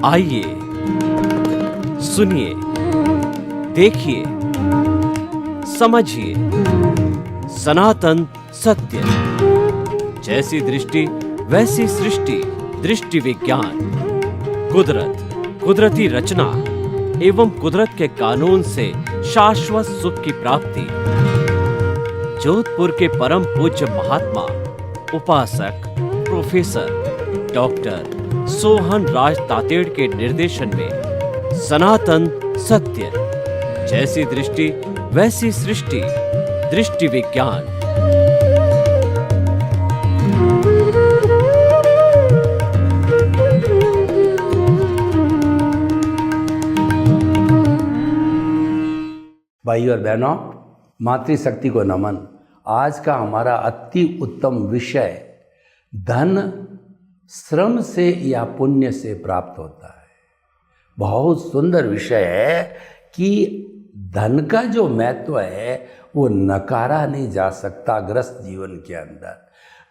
आइए, सुनिए, देखिए, समझिए सनातन सत्य। जैसी दृष्टि वैसी सृष्टि, दृष्टि विज्ञान। कुदरत, कुदरती रचना एवं कुदरत के कानून से शाश्वत सुख की प्राप्ति। जोधपुर के परम पूज्य महात्मा उपासक प्रोफेसर डॉक्टर सोहन राज तातेड़ के निर्देशन में सनातन सत्य। जैसी दृष्टि वैसी सृष्टि, दृष्टि विज्ञान। भाई और बहनों, मातृशक्ति को नमन। आज का हमारा अति उत्तम विषय धन श्रम से या पुण्य से प्राप्त होता है। बहुत सुंदर विषय है कि धन का जो महत्व है वो नकारा नहीं जा सकता ग्रस्त जीवन के अंदर।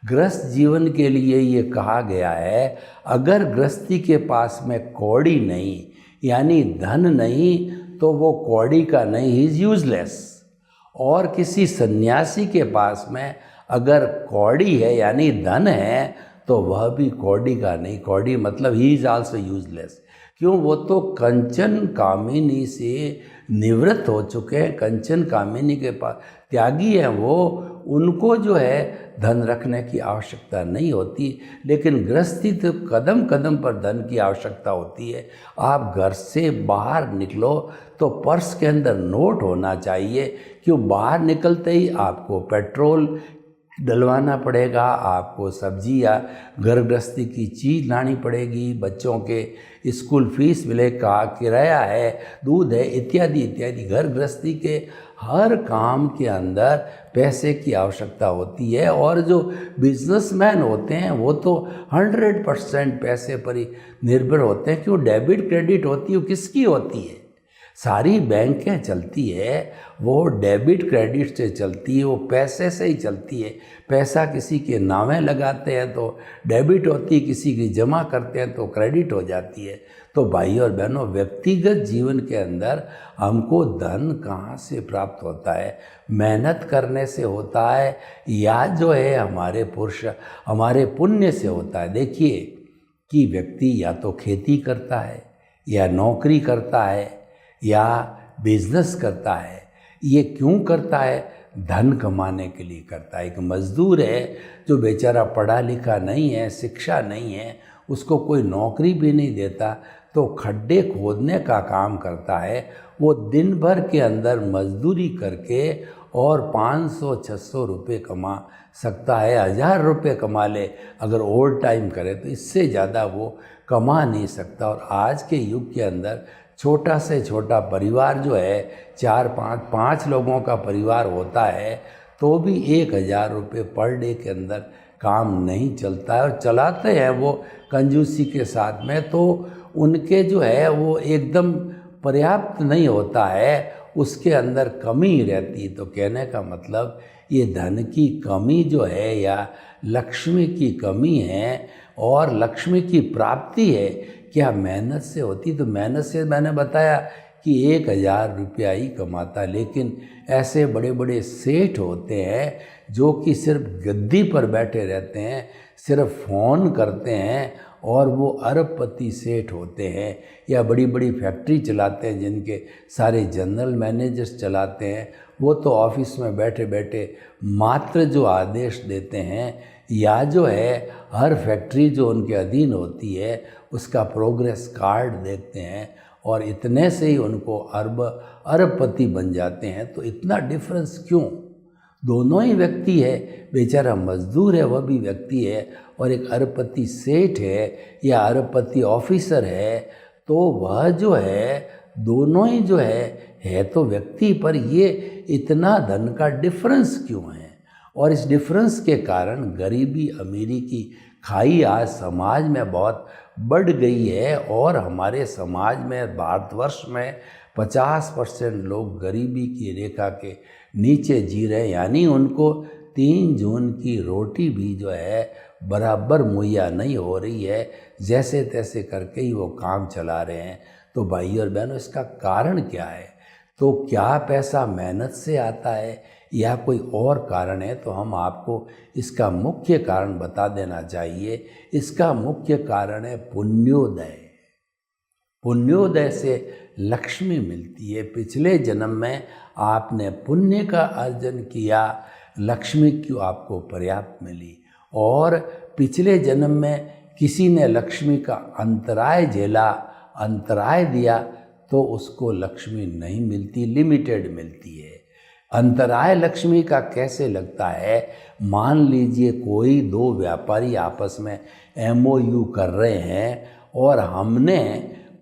ग्रस्त जीवन के लिए ये कहा गया है, अगर गृहस्थी के पास में कौड़ी नहीं यानी धन नहीं तो वो कौड़ी का नहीं, ही इज़ यूजलेस। और किसी सन्यासी के पास में अगर कौड़ी है यानी धन है तो वह भी कौड़ी का नहीं, कौड़ी मतलब ही इज़ आल्सो यूजलेस। क्यों? वो तो कंचन कामिनी से निवृत्त हो चुके हैं, कंचन कामिनी के पास त्यागी हैं वो, उनको जो है धन रखने की आवश्यकता नहीं होती। लेकिन गृहस्थी तो कदम कदम पर धन की आवश्यकता होती है। आप घर से बाहर निकलो तो पर्स के अंदर नोट होना चाहिए। क्यों? बाहर निकलते ही आपको पेट्रोल डलवाना पड़ेगा, आपको सब्जी या घर गृहस्थी की चीज़ लानी पड़ेगी, बच्चों के स्कूल फीस मिलेगा, किराया है, दूध है, इत्यादि इत्यादि। घर गृहस्थी के हर काम के अंदर पैसे की आवश्यकता होती है। और जो बिजनेसमैन होते हैं वो तो 100% पैसे पर ही निर्भर होते हैं। क्यों? डेबिट क्रेडिट होती है, वो किसकी होती है? सारी बैंकें चलती है वो डेबिट क्रेडिट से चलती है, वो पैसे से ही चलती है। पैसा किसी के नामे लगाते हैं तो डेबिट होती है, किसी की जमा करते हैं तो क्रेडिट हो जाती है। तो भाई और बहनों, व्यक्तिगत जीवन के अंदर हमको धन कहाँ से प्राप्त होता है? मेहनत करने से होता है या जो है हमारे पुरुष हमारे पुण्य से होता है। देखिए कि व्यक्ति या तो खेती करता है या नौकरी करता है या बिजनेस करता है। ये क्यों करता है? धन कमाने के लिए करता है। एक मजदूर है जो बेचारा पढ़ा लिखा नहीं है, शिक्षा नहीं है, उसको कोई नौकरी भी नहीं देता तो खड्डे खोदने का काम करता है। वो दिन भर के अंदर मजदूरी करके और 500-600 रुपये कमा सकता है। 1000 रुपये कमा ले अगर ओवर टाइम करे तो इससे ज़्यादा वो कमा नहीं सकता। और आज के युग के अंदर छोटा से छोटा परिवार जो है 4-5 लोगों का परिवार होता है तो भी 1000 रुपये पर डे के अंदर काम नहीं चलता है। और चलाते हैं वो कंजूसी के साथ में, तो उनके जो है वो एकदम पर्याप्त नहीं होता है, उसके अंदर कमी रहती है। तो कहने का मतलब ये धन की कमी जो है या लक्ष्मी की कमी है और लक्ष्मी की प्राप्ति है क्या मेहनत से होती? तो मेहनत से मैंने बताया कि 1000 रुपया ही कमाता। लेकिन ऐसे बड़े बड़े सेठ होते हैं जो कि सिर्फ गद्दी पर बैठे रहते हैं, सिर्फ फ़ोन करते हैं और वो अरबपति सेठ होते हैं। या बड़ी बड़ी फैक्ट्री चलाते हैं जिनके सारे जनरल मैनेजर्स चलाते हैं। वो तो ऑफिस में बैठे बैठे मात्र जो आदेश देते हैं या जो है हर फैक्ट्री जो उनके अधीन होती है उसका प्रोग्रेस कार्ड देखते हैं और इतने से ही उनको अरबपति बन जाते हैं। तो इतना डिफरेंस क्यों? दोनों ही व्यक्ति है, बेचारा मजदूर है वह भी व्यक्ति है और एक अरबपति सेठ है या अरबपति ऑफिसर है, तो वह जो है दोनों ही जो है तो व्यक्ति, पर ये इतना धन का डिफरेंस क्यों है? और इस डिफरेंस के कारण गरीबी अमीरी की खाई आज समाज में बहुत बढ़ गई है। और हमारे समाज में, भारतवर्ष में 50% लोग गरीबी की रेखा के नीचे जी रहे हैं, यानी उनको 3 जून की रोटी भी जो है बराबर मुहैया नहीं हो रही है, जैसे तैसे करके ही वो काम चला रहे हैं। तो भाई और बहनों, इसका कारण क्या है? तो क्या पैसा मेहनत से आता है या कोई और कारण है? तो हम आपको इसका मुख्य कारण बता देना चाहिए। इसका मुख्य कारण है पुण्योदय। पुण्योदय से लक्ष्मी मिलती है। पिछले जन्म में आपने पुण्य का अर्जन किया, लक्ष्मी क्यों आपको पर्याप्त मिली। और पिछले जन्म में किसी ने लक्ष्मी का अंतराय झेला, अंतराय दिया, तो उसको लक्ष्मी नहीं मिलती, लिमिटेड मिलती है। अंतराय लक्ष्मी का कैसे लगता है? मान लीजिए कोई 2 व्यापारी आपस में MOU कर रहे हैं और हमने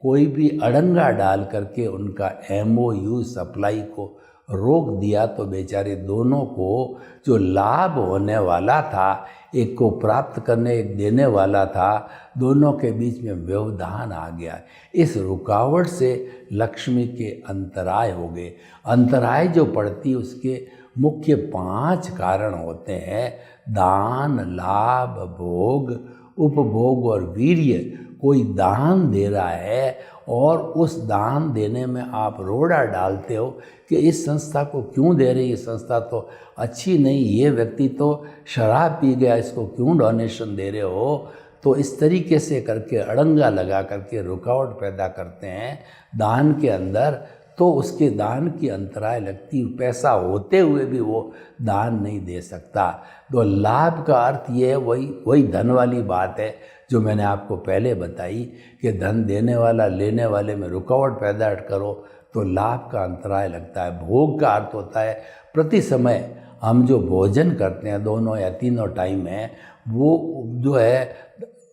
कोई भी अड़ंगा डाल करके उनका MOU सप्लाई को रोक दिया, तो बेचारे दोनों को जो लाभ होने वाला था, एक को प्राप्त करने एक देने वाला था, दोनों के बीच में व्यवधान आ गया। इस रुकावट से लक्ष्मी के अंतराय हो गए। अंतराय जो पड़ती उसके मुख्य 5 कारण होते हैं: दान, लाभ, भोग, उपभोग और वीर्य। कोई दान दे रहा है और उस दान देने में आप रोड़ा डालते हो कि इस संस्था को क्यों दे रही है, संस्था तो अच्छी नहीं, ये व्यक्ति तो शराब पी गया, इसको क्यों डोनेशन दे रहे हो। तो इस तरीके से करके अड़ंगा लगा करके रुकावट पैदा करते हैं दान के अंदर, तो उसके दान की अंतराय लगती, पैसा होते हुए भी वो दान नहीं दे सकता। तो लाभ का अर्थ ये है, वही धन वाली बात है जो मैंने आपको पहले बताई कि धन देने वाला लेने वाले में रुकावट पैदा करो तो लाभ का अंतराय लगता है। भोग का अर्थ होता है प्रति समय हम जो भोजन करते हैं, 2 या 3 टाइम है, वो जो है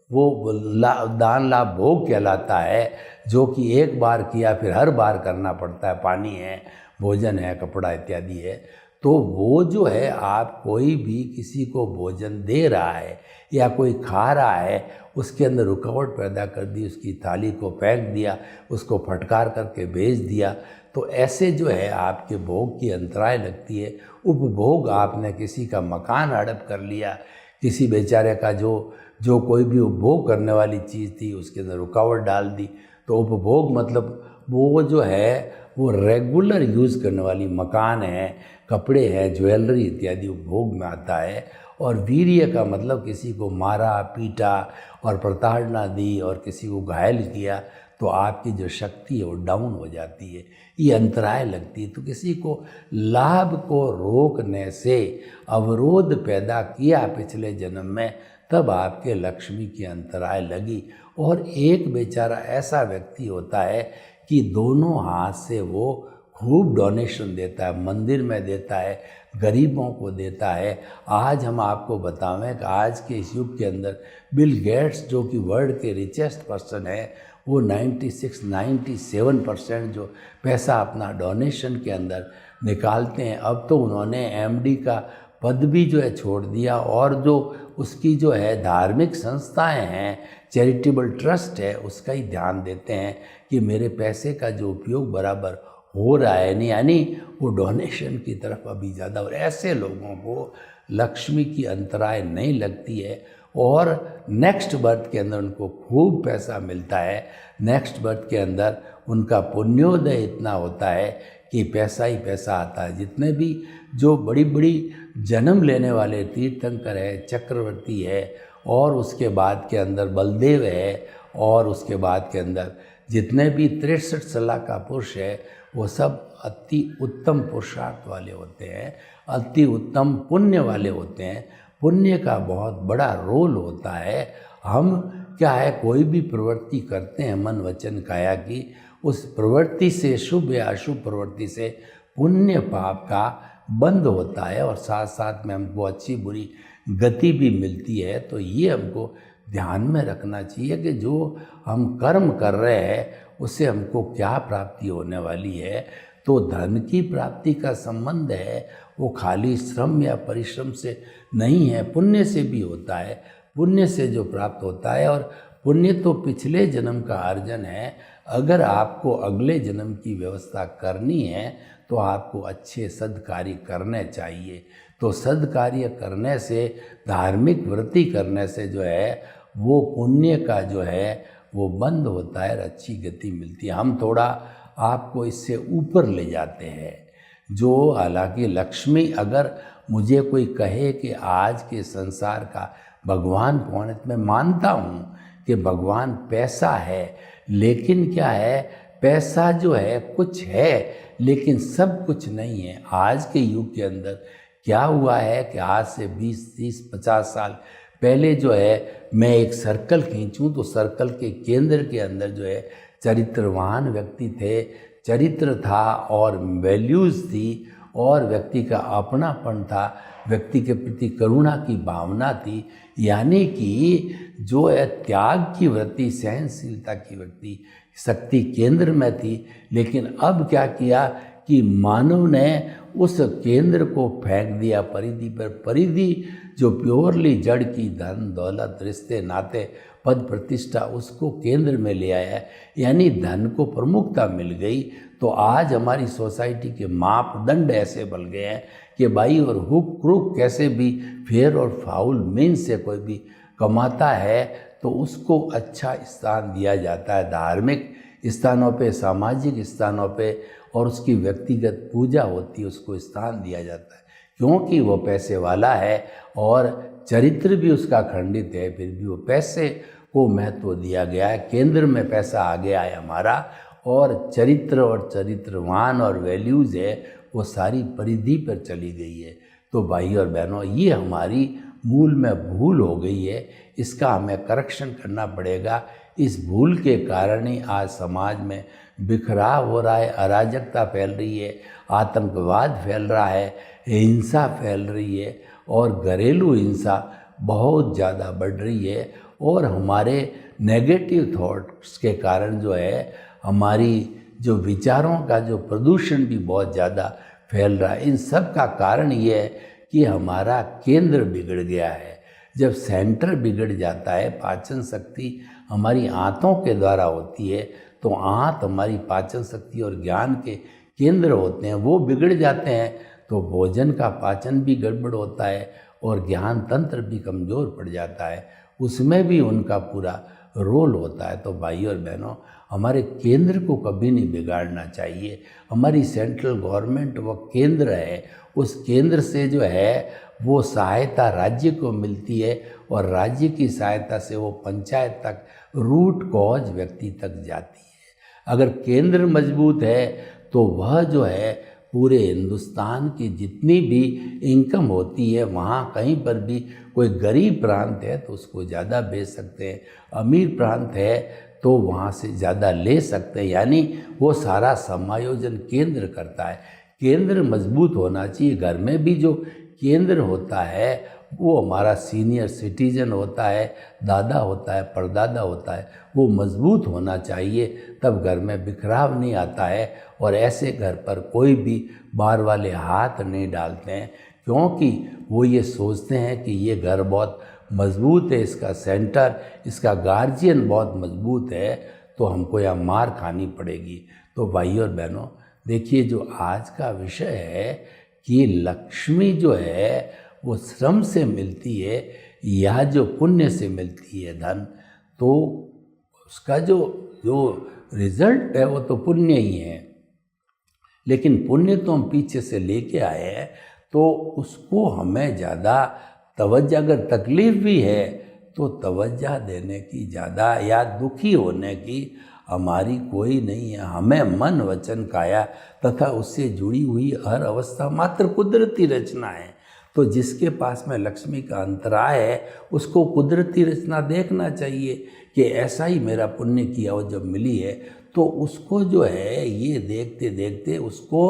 वो दान लाभ भोग कहलाता है, जो कि एक बार किया फिर हर बार करना पड़ता है। पानी है, भोजन है, कपड़ा इत्यादि है। तो वो जो है, आप कोई भी किसी को भोजन दे रहा है या कोई खा रहा है, उसके अंदर रुकावट पैदा कर दी, उसकी थाली को फेंक दिया, उसको फटकार करके भेज दिया, तो ऐसे जो है आपके भोग की अंतराय लगती है। उपभोग, आपने किसी का मकान हड़प कर लिया, किसी बेचारे का जो कोई भी उपभोग करने वाली चीज़ थी उसके अंदर रुकावट डाल दी, तो उपभोग मतलब वो जो है वो रेगुलर यूज़ करने वाली मकान है, कपड़े हैं, ज्वेलरी इत्यादि उपभोग में आता है। और वीर्य का मतलब किसी को मारा, पीटा और प्रताड़ना दी और किसी को घायल किया, तो आपकी जो शक्ति है वो डाउन हो जाती है, ये अंतराय लगती है। तो किसी को लाभ को रोकने से अवरोध पैदा किया पिछले जन्म में, तब आपके लक्ष्मी की अंतराय लगी। और एक बेचारा ऐसा व्यक्ति होता है कि दोनों हाथ से वो खूब डोनेशन देता है, मंदिर में देता है, गरीबों को देता है। आज हम आपको बतावें कि आज के इस युग के अंदर बिल गेट्स, जो कि वर्ल्ड के रिचेस्ट पर्सन है, वो 96-97% जो पैसा अपना डोनेशन के अंदर निकालते हैं। अब तो उन्होंने MD का पद भी जो है छोड़ दिया, और जो उसकी जो है धार्मिक संस्थाएं हैं, चैरिटेबल ट्रस्ट है, उसका ही ध्यान देते हैं कि मेरे पैसे का जो उपयोग बराबर हो रहा है नहीं, यानी वो डोनेशन की तरफ अभी ज़्यादा। और ऐसे लोगों को लक्ष्मी की अंतराय नहीं लगती है और नेक्स्ट बर्थ के अंदर उनको खूब पैसा मिलता है। नेक्स्ट बर्थ के अंदर उनका पुण्योदय इतना होता है कि पैसा ही पैसा आता है। जितने भी जो बड़ी बड़ी जन्म लेने वाले तीर्थंकर है, चक्रवर्ती है, और उसके बाद के अंदर बलदेव है, और उसके बाद के अंदर जितने भी 63 सलाह का पुरुष है, वो सब अति उत्तम पुरुषार्थ वाले होते हैं, अति उत्तम पुण्य वाले होते हैं। पुण्य का बहुत बड़ा रोल होता है। हम क्या है, कोई भी प्रवृत्ति करते हैं मन वचन काया की, उस प्रवृत्ति से, शुभ या अशुभ प्रवृत्ति से पुण्य पाप का बंद होता है, और साथ साथ में हमको अच्छी बुरी गति भी मिलती है। तो ये हमको ध्यान में रखना चाहिए कि जो हम कर्म कर रहे हैं उससे हमको क्या प्राप्ति होने वाली है। तो धन की प्राप्ति का संबंध है वो खाली श्रम या परिश्रम से नहीं है, पुण्य से भी होता है। पुण्य से जो प्राप्त होता है, और पुण्य तो पिछले जन्म का अर्जन है। अगर आपको अगले जन्म की व्यवस्था करनी है तो आपको अच्छे सद्कार्य करने चाहिए। तो सद्कार्य करने से, धार्मिक वृत्ति करने से जो है वो पुण्य का जो है वो बंद होता है और अच्छी गति मिलती है। हम थोड़ा आपको इससे ऊपर ले जाते हैं। जो हालांकि लक्ष्मी, अगर मुझे कोई कहे कि आज के संसार का भगवान कौन है, मैं मानता हूँ कि भगवान पैसा है, लेकिन क्या है, पैसा जो है कुछ है लेकिन सब कुछ नहीं है। आज के युग के अंदर क्या हुआ है कि आज से 20, 30, 50 साल पहले जो है मैं एक सर्कल खींचूं तो सर्कल के केंद्र के अंदर जो है चरित्रवान व्यक्ति थे, चरित्र था और वैल्यूज़ थी और व्यक्ति का अपनापन था, व्यक्ति के प्रति करुणा की भावना थी, यानी कि जो है त्याग की वृत्ति, सहनशीलता की वृत्ति शक्ति केंद्र में थी। लेकिन अब क्या किया कि मानव ने उस केंद्र को फेंक दिया परिधि पर। परिधि जो प्योरली जड़ की धन दौलत रिश्ते नाते पद प्रतिष्ठा उसको केंद्र में ले आया है, यानी धन को प्रमुखता मिल गई। तो आज हमारी सोसाइटी के मापदंड ऐसे बन गए हैं कि भाई और हुक क्रुक कैसे भी फेयर और फाउल मीन्स से कोई भी कमाता है तो उसको अच्छा स्थान दिया जाता है, धार्मिक स्थानों पे, सामाजिक स्थानों पे, और उसकी व्यक्तिगत पूजा होती है, उसको स्थान दिया जाता है क्योंकि वो पैसे वाला है और चरित्र भी उसका खंडित है, फिर भी वो पैसे को महत्व दिया गया है। केंद्र में पैसा आ गया है हमारा और चरित्र और चरित्रवान और वैल्यूज़ है वो सारी परिधि पर चली गई है। तो भाई और बहनों, ये हमारी मूल में भूल हो गई है, इसका हमें करेक्शन करना पड़ेगा। इस भूल के कारण ही आज समाज में बिखराव हो रहा है, अराजकता फैल रही है, आतंकवाद फैल रहा है, हिंसा फैल रही है और घरेलू हिंसा बहुत ज़्यादा बढ़ रही है। और हमारे नेगेटिव थॉट्स के कारण जो है हमारी जो विचारों का जो प्रदूषण भी बहुत ज़्यादा फैल रहा है। इन सब का कारण ये है कि हमारा केंद्र बिगड़ गया है। जब सेंटर बिगड़ जाता है, पाचन शक्ति हमारी आंतों के द्वारा होती है, तो आंत हमारी पाचन शक्ति और ज्ञान के केंद्र होते हैं, वो बिगड़ जाते हैं तो भोजन का पाचन भी गड़बड़ होता है और ज्ञान तंत्र भी कमज़ोर पड़ जाता है, उसमें भी उनका पूरा रोल होता है। तो भाई और बहनों, हमारे केंद्र को कभी नहीं बिगाड़ना चाहिए। हमारी सेंट्रल गवर्नमेंट वो केंद्र है, उस केंद्र से जो है वो सहायता राज्य को मिलती है और राज्य की सहायता से वो पंचायत तक रूट कॉज व्यक्ति तक जाती है। अगर केंद्र मजबूत है तो वह जो है पूरे हिंदुस्तान की जितनी भी इनकम होती है, वहाँ कहीं पर भी कोई गरीब प्रांत है तो उसको ज़्यादा बेच सकते हैं, अमीर प्रांत है तो वहाँ से ज़्यादा ले सकते हैं, यानी वो सारा समायोजन केंद्र करता है। केंद्र मजबूत होना चाहिए। घर में भी जो केंद्र होता है वो हमारा सीनियर सिटीजन होता है, दादा होता है, परदादा होता है, वो मजबूत होना चाहिए, तब घर में बिखराव नहीं आता है और ऐसे घर पर कोई भी बाहर वाले हाथ नहीं डालते हैं क्योंकि वो ये सोचते हैं कि ये घर बहुत मजबूत है, इसका सेंटर, इसका गार्जियन बहुत मजबूत है तो हमको यहाँ मार खानी पड़ेगी। तो भाई और बहनों, देखिए जो आज का विषय है कि लक्ष्मी जो है वो श्रम से मिलती है या जो पुण्य से मिलती है धन, तो उसका जो रिजल्ट है वो तो पुण्य ही है। लेकिन पुण्य तो हम पीछे से लेके आए हैं तो उसको हमें ज़्यादा तवज्जो, अगर तकलीफ़ भी है तो तवज्जो देने की ज़्यादा या दुखी होने की हमारी कोई नहीं है। हमें मन वचन काया तथा उससे जुड़ी हुई हर अवस्था मात्र कुदरती रचना है। तो जिसके पास में लक्ष्मी का अंतराय है उसको कुदरती रचना देखना चाहिए कि ऐसा ही मेरा पुण्य किया वो जब मिली है, तो उसको जो है ये देखते देखते उसको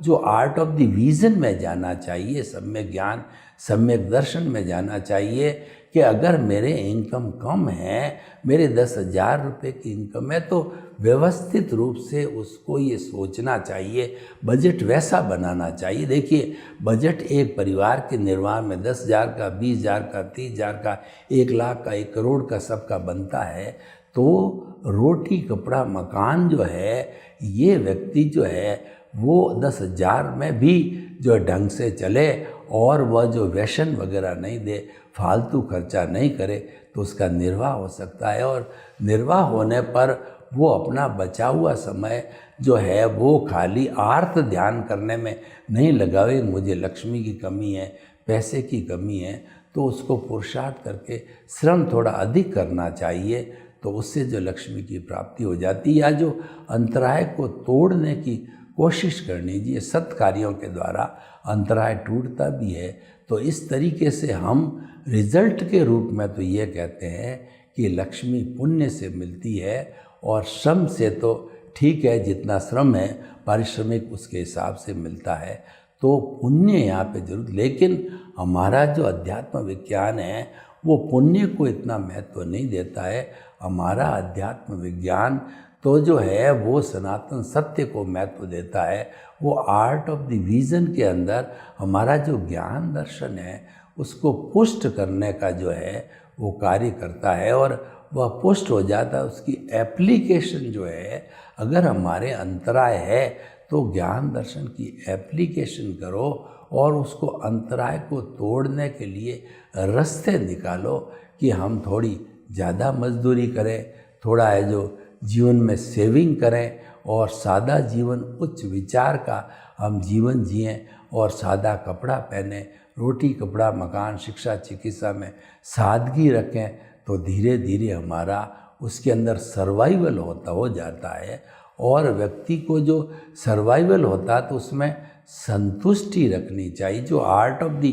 जो आर्ट ऑफ द विजन में जाना चाहिए, सम्यक ज्ञान सम्यक दर्शन में जाना चाहिए कि अगर मेरे इनकम कम है, मेरे 10,000 रुपये की इनकम है, तो व्यवस्थित रूप से उसको ये सोचना चाहिए, बजट वैसा बनाना चाहिए। देखिए, बजट एक परिवार के निर्वाह में 10,000 का, 20,000 का, 30,000 का, 1,00,000 का, 1 करोड़ का सबका बनता है। तो रोटी कपड़ा मकान जो है, ये व्यक्ति जो है वो 10,000 में भी जो ढंग से चले और वह जो व्यसन वगैरह नहीं दे, फालतू खर्चा नहीं करे, तो उसका निर्वाह हो सकता है। और निर्वाह होने पर वो अपना बचा हुआ समय जो है वो खाली आर्त ध्यान करने में नहीं लगावे, मुझे लक्ष्मी की कमी है, पैसे की कमी है, तो उसको पुरुषार्थ करके श्रम थोड़ा अधिक करना चाहिए। तो उससे जो लक्ष्मी की प्राप्ति हो जाती है, या जो अंतराय को तोड़ने की कोशिश करनी चाहिए, सत् कार्यों के द्वारा अंतराय टूटता भी है। तो इस तरीके से हम रिजल्ट के रूप में तो ये कहते हैं कि लक्ष्मी पुण्य से मिलती है, और श्रम से तो ठीक है, जितना श्रम है पारिश्रमिक उसके हिसाब से मिलता है, तो पुण्य यहाँ पे जरूर। लेकिन हमारा जो अध्यात्म विज्ञान है वो पुण्य को इतना महत्व नहीं देता है। हमारा अध्यात्म विज्ञान तो जो है वो सनातन सत्य को महत्व देता है। वो आर्ट ऑफ द विजन के अंदर हमारा जो ज्ञान दर्शन है उसको पुष्ट करने का जो है वो कार्य करता है, और वह पुष्ट हो जाता है। उसकी एप्लीकेशन जो है, अगर हमारे अंतराय है तो ज्ञान दर्शन की एप्लीकेशन करो और उसको अंतराय को तोड़ने के लिए रास्ते निकालो कि हम थोड़ी ज़्यादा मजदूरी करें, थोड़ा है जो जीवन में सेविंग करें, और सादा जीवन उच्च विचार का हम जीवन जिएं, और सादा कपड़ा पहने, रोटी कपड़ा मकान शिक्षा चिकित्सा में सादगी रखें, तो धीरे धीरे हमारा उसके अंदर सर्वाइवल होता हो जाता है। और व्यक्ति को जो सर्वाइवल होता है तो उसमें संतुष्टि रखनी चाहिए। जो आर्ट ऑफ द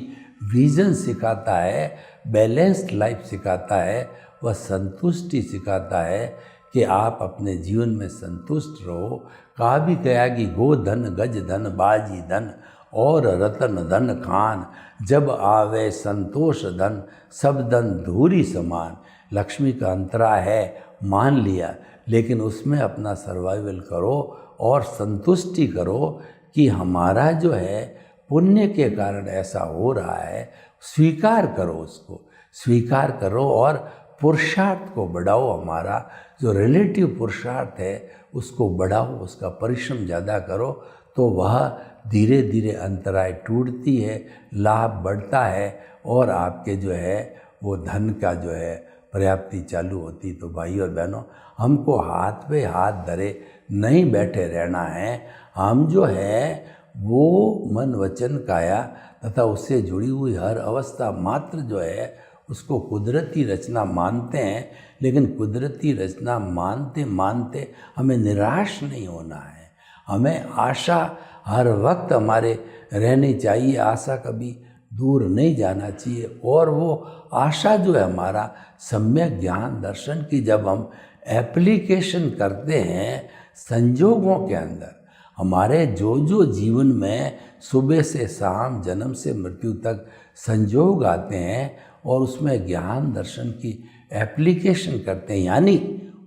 विजन सिखाता है, बैलेंस्ड लाइफ सिखाता है, वह संतुष्टि सिखाता है कि आप अपने जीवन में संतुष्ट रहो। कहा भी गया कि गो धन गज धन बाजी धन और रतन धन खान, जब आवे संतोष धन सब धन धूरी समान। लक्ष्मी का अंतरा है, मान लिया, लेकिन उसमें अपना सर्वाइवल करो और संतुष्टि करो कि हमारा जो है पुण्य के कारण ऐसा हो रहा है। स्वीकार करो, उसको स्वीकार करो और पुरुषार्थ को बढ़ाओ। हमारा जो रिलेटिव पुरुषार्थ है उसको बढ़ाओ, उसका परिश्रम ज़्यादा करो, तो वह धीरे धीरे अंतराय टूटती है, लाभ बढ़ता है, और आपके जो है वो धन का जो है पर्याप्ति चालू होती। तो भाइयों और बहनों, हमको हाथ पे हाथ धरे नहीं बैठे रहना है। हम जो है वो मन वचन काया तथा उससे जुड़ी हुई हर अवस्था मात्र जो है उसको कुदरती रचना मानते हैं, लेकिन कुदरती रचना मानते मानते हमें निराश नहीं होना है। हमें आशा हर वक्त हमारे रहनी चाहिए, आशा कभी दूर नहीं जाना चाहिए। और वो आशा जो है हमारा सम्यक ज्ञान दर्शन की जब हम एप्लीकेशन करते हैं संजोगों के अंदर, हमारे जो जो जीवन में सुबह से शाम जन्म से मृत्यु तक संजोग आते हैं और उसमें ज्ञान दर्शन की एप्लीकेशन करते हैं, यानी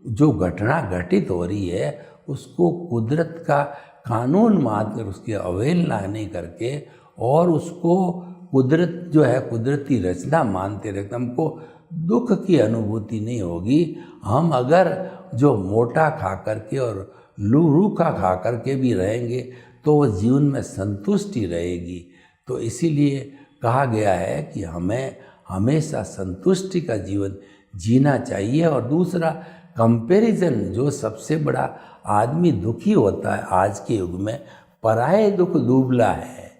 जो घटना घटित हो रही है उसको कुदरत का कानून मानकर उसकी अवहेलना नहीं करके और उसको कुदरत जो है कुदरती रचना मानते रहते, हमको दुख की अनुभूति नहीं होगी। हम अगर जो मोटा खा करके और रूखा खा करके भी रहेंगे तो वो जीवन में संतुष्टि रहेगी। तो इसीलिए कहा गया है कि हमें हमेशा संतुष्टि का जीवन जीना चाहिए। और दूसरा, कंपैरिजन, जो सबसे बड़ा आदमी दुखी होता है आज के युग में, पराये दुख दुबला है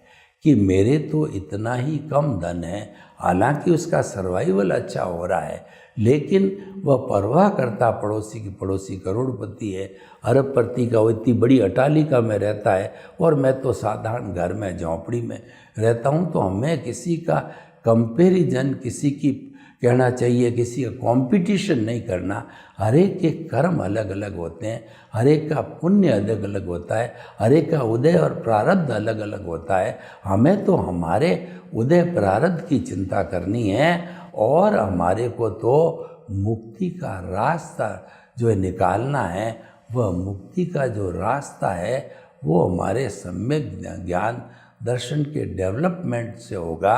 कि मेरे तो इतना ही कम धन है, हालांकि उसका सर्वाइवल अच्छा हो रहा है, लेकिन वह परवाह करता पड़ोसी की, पड़ोसी करोड़पति है, अरबपति का, वो इतनी बड़ी अटालिका में रहता है और मैं तो साधारण घर में झोंपड़ी में रहता हूँ। तो हमें किसी का कंपैरिजन, किसी की कहना चाहिए किसी का कंपटीशन नहीं करना। हर एक के कर्म अलग अलग होते हैं, हर एक का पुण्य अलग अलग होता है, हर एक का उदय और प्रारब्ध अलग अलग होता है। हमें तो हमारे उदय प्रारब्ध की चिंता करनी है और हमारे को तो मुक्ति का रास्ता जो निकालना है, वह मुक्ति का जो रास्ता है वो हमारे सम्यक ज्ञान दर्शन के डेवलपमेंट से होगा।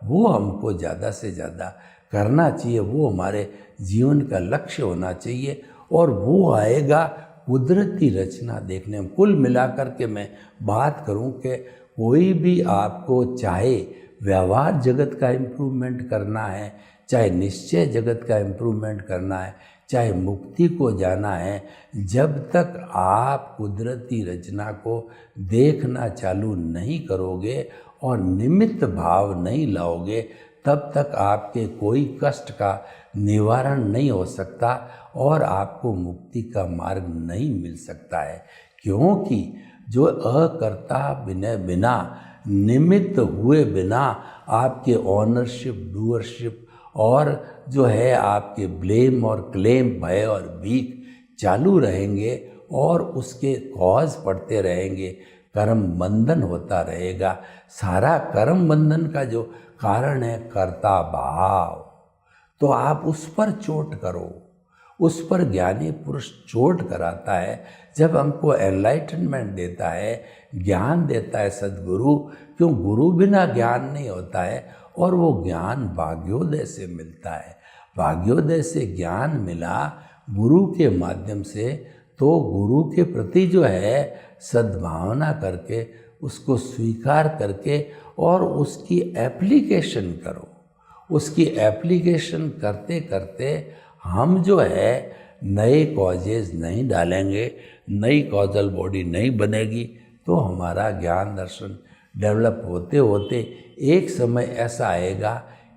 वो हमको ज़्यादा से ज़्यादा करना चाहिए, वो हमारे जीवन का लक्ष्य होना चाहिए, और वो आएगा कुदरती रचना देखने में। कुल मिलाकर के मैं बात करूं कि कोई भी आपको चाहे व्यवहार जगत का इम्प्रूवमेंट करना है, चाहे निश्चय जगत का इम्प्रूवमेंट करना है, चाहे मुक्ति को जाना है, जब तक आप कुदरती रचना को देखना चालू नहीं करोगे और निमित्त भाव नहीं लाओगे, तब तक आपके कोई कष्ट का निवारण नहीं हो सकता और आपको मुक्ति का मार्ग नहीं मिल सकता है। क्योंकि जो अकर्ता बिना निमित्त हुए बिना आपके ऑनरशिप, डूअरशिप और जो है आपके ब्लेम और क्लेम, भय और भीख चालू रहेंगे और उसके कॉज पड़ते रहेंगे, कर्म बंधन होता रहेगा। सारा कर्म बंधन का जो कारण है कर्ता भाव, तो आप उस पर चोट करो, उस पर ज्ञानी पुरुष चोट कराता है। जब हमको एनलाइटनमेंट देता है, ज्ञान देता है सद्गुरु, क्यों गुरु बिना ज्ञान नहीं होता है, और वो ज्ञान भाग्योदय से मिलता है। भाग्योदय से ज्ञान मिला गुरु के माध्यम से, तो गुरु के प्रति जो है सद्भावना करके, उसको स्वीकार करके और उसकी एप्लीकेशन करो। उसकी एप्लीकेशन करते करते हम जो है नए कॉजेज नहीं डालेंगे, नई कॉजल बॉडी नहीं बनेगी, तो हमारा ज्ञान दर्शन डेवलप होते होते एक समय ऐसा आएगा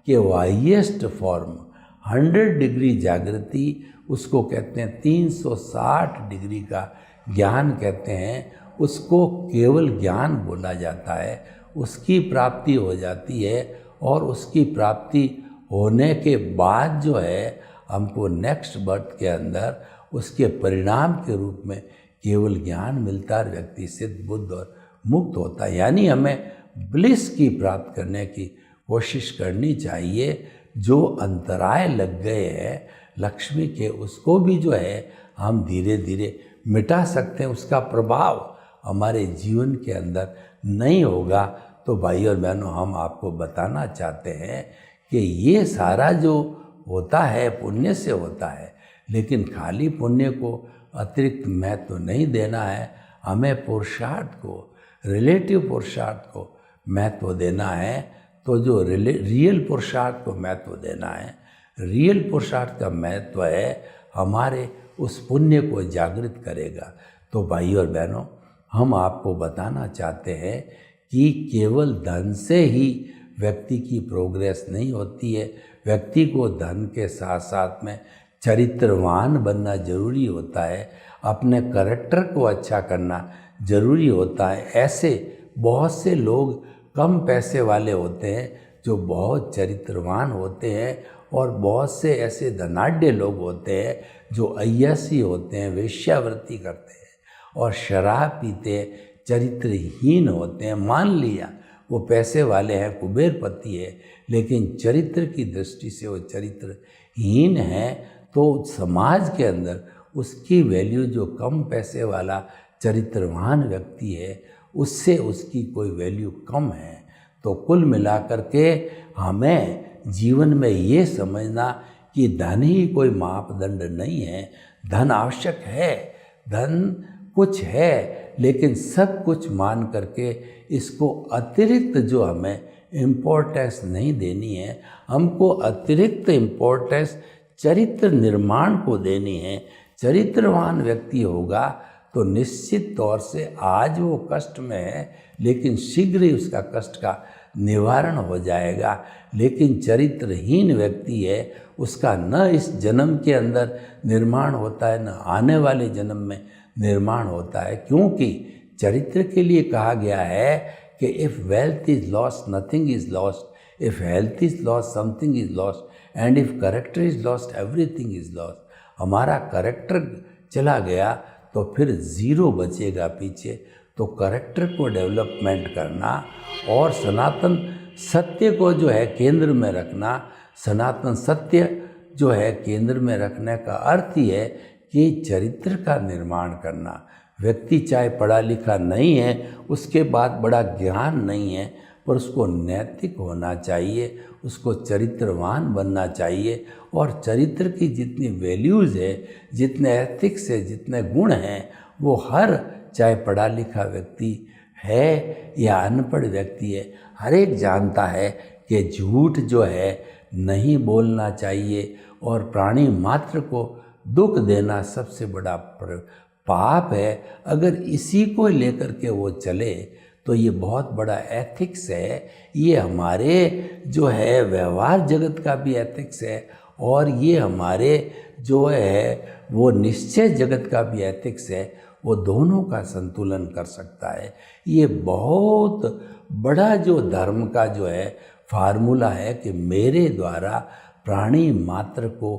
कि हाईएस्ट फॉर्म 100 डिग्री जागृति, उसको कहते हैं 360 डिग्री का ज्ञान कहते हैं, उसको केवल ज्ञान बोला जाता है। उसकी प्राप्ति हो जाती है और उसकी प्राप्ति होने के बाद जो है हमको नेक्स्ट बर्थ के अंदर उसके परिणाम के रूप में केवल ज्ञान मिलता है, व्यक्ति सिद्ध, बुद्ध और मुक्त होता है। यानी हमें ब्लिस की प्राप्त करने की कोशिश करनी चाहिए। जो अंतराय लग गए हैं लक्ष्मी के, उसको भी जो है हम धीरे धीरे मिटा सकते हैं। उसका प्रभाव हमारे जीवन के अंदर नहीं होगा। तो भाई और बहनों, हम आपको बताना चाहते हैं कि ये सारा जो होता है पुण्य से होता है, लेकिन खाली पुण्य को अतिरिक्त महत्व नहीं देना है। हमें पुरुषार्थ को, रिलेटिव पुरुषार्थ को महत्व देना है। तो जो रियल पुरुषार्थ को महत्व देना है, रियल पुरुषार्थ का महत्व है हमारे उस पुण्य को जागृत करेगा। तो भाई और बहनों, हम आपको बताना चाहते हैं कि केवल धन से ही व्यक्ति की प्रोग्रेस नहीं होती है। व्यक्ति को धन के साथ साथ में चरित्रवान बनना जरूरी होता है, अपने करैक्टर को अच्छा करना जरूरी होता है। ऐसे बहुत से लोग कम पैसे वाले होते हैं जो बहुत चरित्रवान होते हैं, और बहुत से ऐसे धनाढ्य लोग होते हैं जो अय्यासी होते हैं, वेश्यावृत्ति करते हैं और शराब पीते हैं, चरित्रहीन होते हैं। मान लिया वो पैसे वाले हैं, कुबेरपति है, लेकिन चरित्र की दृष्टि से वो चरित्रहीन है, तो समाज के अंदर उसकी वैल्यू जो कम पैसे वाला चरित्रवान व्यक्ति है उससे उसकी कोई वैल्यू कम है। तो कुल मिलाकर के हमें जीवन में ये समझना कि धन ही कोई मापदंड नहीं है। धन आवश्यक है, धन कुछ है, लेकिन सब कुछ मान करके इसको अतिरिक्त जो हमें इम्पोर्टेंस नहीं देनी है, हमको अतिरिक्त इम्पोर्टेंस चरित्र निर्माण को देनी है। चरित्रवान व्यक्ति होगा तो निश्चित तौर से आज वो कष्ट में है, लेकिन शीघ्र ही उसका कष्ट का निवारण हो जाएगा। लेकिन चरित्रहीन व्यक्ति है, उसका न इस जन्म के अंदर निर्माण होता है, न आने वाले जन्म में निर्माण होता है। क्योंकि चरित्र के लिए कहा गया है कि if wealth is lost nothing is lost, if health is lost something is lost, and if character is lost everything is lost. हमारा करेक्टर चला गया तो फिर ज़ीरो बचेगा पीछे। तो करेक्टर को डेवलपमेंट करना और सनातन सत्य को जो है केंद्र में रखना, सनातन सत्य जो है केंद्र में रखने का अर्थ ही है कि चरित्र का निर्माण करना। व्यक्ति चाहे पढ़ा लिखा नहीं है, उसके बाद बड़ा ज्ञान नहीं है, पर उसको नैतिक होना चाहिए, उसको चरित्रवान बनना चाहिए। और चरित्र की जितनी वैल्यूज़ है, जितने एथिक्स है, जितने गुण हैं, वो हर चाहे पढ़ा लिखा व्यक्ति है या अनपढ़ व्यक्ति है, हर एक जानता है कि झूठ जो है नहीं बोलना चाहिए और प्राणी मात्र को दुख देना सबसे बड़ा पाप है। अगर इसी को लेकर के वो चले तो ये बहुत बड़ा एथिक्स है। ये हमारे जो है व्यवहार जगत का भी एथिक्स है और ये हमारे जो है वो निश्चय जगत का भी एथिक्स है। वो दोनों का संतुलन कर सकता है। ये बहुत बड़ा जो धर्म का जो है फार्मूला है कि मेरे द्वारा प्राणी मात्र को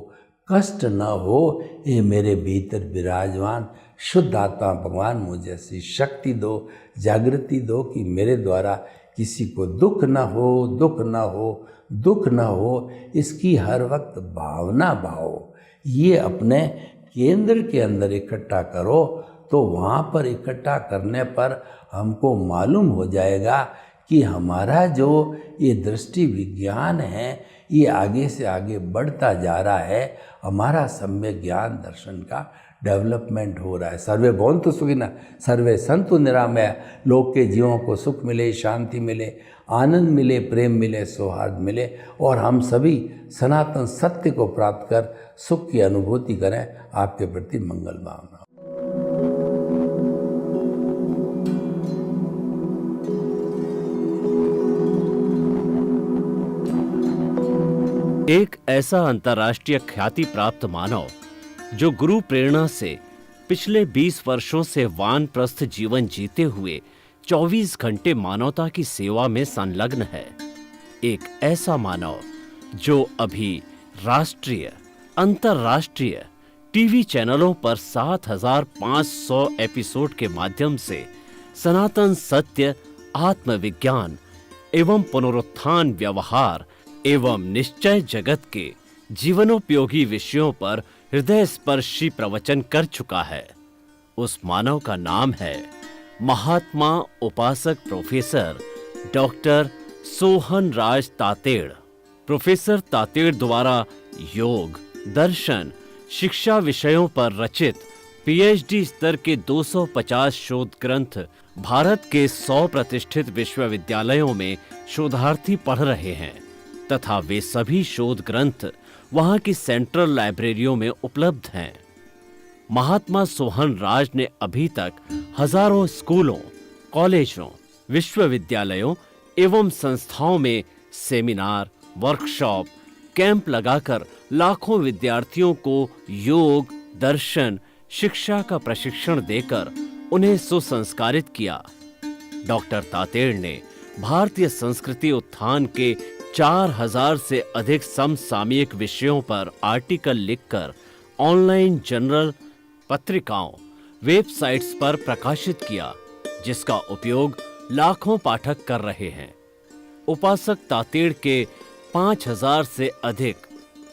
कष्ट न हो, ये मेरे भीतर विराजमान शुद्ध आत्मा भगवान मुझे ऐसी शक्ति दो, जागृति दो कि मेरे द्वारा किसी को दुख न हो, दुख न हो, दुख न हो, इसकी हर वक्त भावना भाओ। ये अपने केंद्र के अंदर इकट्ठा करो तो वहाँ पर इकट्ठा करने पर हमको मालूम हो जाएगा कि हमारा जो ये दृष्टि विज्ञान है ये आगे से आगे बढ़ता जा रहा है। हमारा सम्यक ज्ञान दर्शन का डेवलपमेंट हो रहा है। सर्वे भवन्तु सुखिनः, सर्वे सन्तु निरामया। लोक के जीवों को सुख मिले, शांति मिले, आनंद मिले, प्रेम मिले, सौहार्द मिले और हम सभी सनातन सत्य को प्राप्त कर सुख की अनुभूति करें। आपके प्रति मंगल भावना। एक ऐसा अंतर्राष्ट्रीय ख्याति प्राप्त मानव जो गुरु प्रेरणा से पिछले 20 वर्षों से वानप्रस्थ जीवन जीते हुए 24 घंटे मानवता की सेवा में संलग्न है। एक ऐसा मानव जो अभी राष्ट्रीय, अंतर्राष्ट्रीय टीवी चैनलों पर 7,500 एपिसोड के माध्यम से सनातन सत्य, आत्मविज्ञान एवं पुनरुत्थान व्यवहार एवं निश्चय जगत के जीवनोपयोगी विषयों पर हृदय स्पर्शी प्रवचन कर चुका है। उस मानव का नाम है महात्मा उपासक प्रोफेसर डॉक्टर सोहन राज तातेड़। प्रोफेसर तातेड़ द्वारा योग, दर्शन, शिक्षा विषयों पर रचित पीएचडी स्तर के 250 शोध ग्रंथ भारत के 100 प्रतिष्ठित विश्वविद्यालयों में शोधार्थी पढ़ रहे हैं तथा वे सभी शोध ग्रंथ वहां की सेंट्रल लाइब्रेरियों में उपलब्ध हैं। महात्मा सोहन राज ने अभी तक हजारों स्कूलों, कॉलेजों, विश्वविद्यालयों एवं संस्थाओं में सेमिनार, वर्कशॉप, कैंप लगाकर लाखों विद्यार्थियों को योग, दर्शन, शिक्षा का प्रशिक्षण देकर उन्हें सुसंस्कारित किया। डॉक्टर तातेड़ ने भारतीय संस्कृति उत्थान के 4000 से अधिक समसामयिक विषयों पर आर्टिकल लिखकर ऑनलाइन जर्नल, पत्रिकाओं, वेबसाइट्स पर प्रकाशित किया, जिसका उपयोग लाखों पाठक कर रहे हैं। उपासक तातेड़ के 5000 से अधिक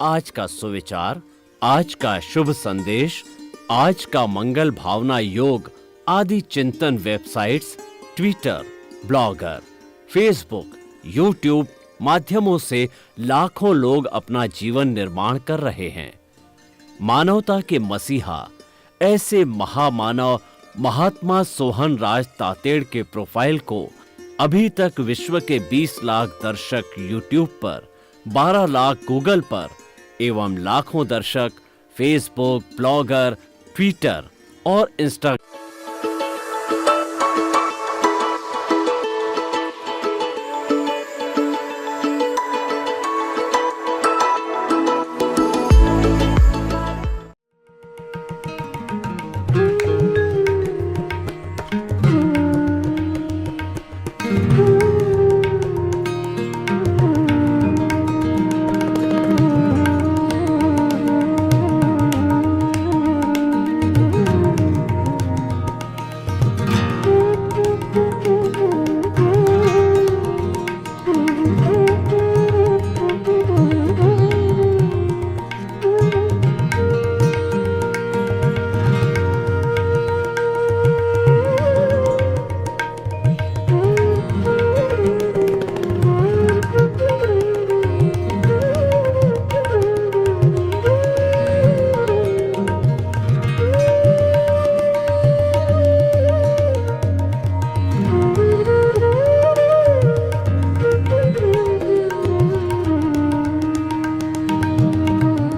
आज का सुविचार, आज का शुभ संदेश, आज का मंगल भावना योग आदि चिंतन websites, Twitter, blogger, Facebook, YouTube माध्यमों से लाखों लोग अपना जीवन निर्माण कर रहे हैं। मानवता के मसीहा ऐसे महामानव महात्मा सोहन राज तातेड़ के प्रोफाइल को अभी तक विश्व के 20 लाख दर्शक यूट्यूब पर, 12 लाख गूगल पर एवं लाखों दर्शक फेसबुक, ब्लॉगर, ट्विटर और इंस्टाग्राम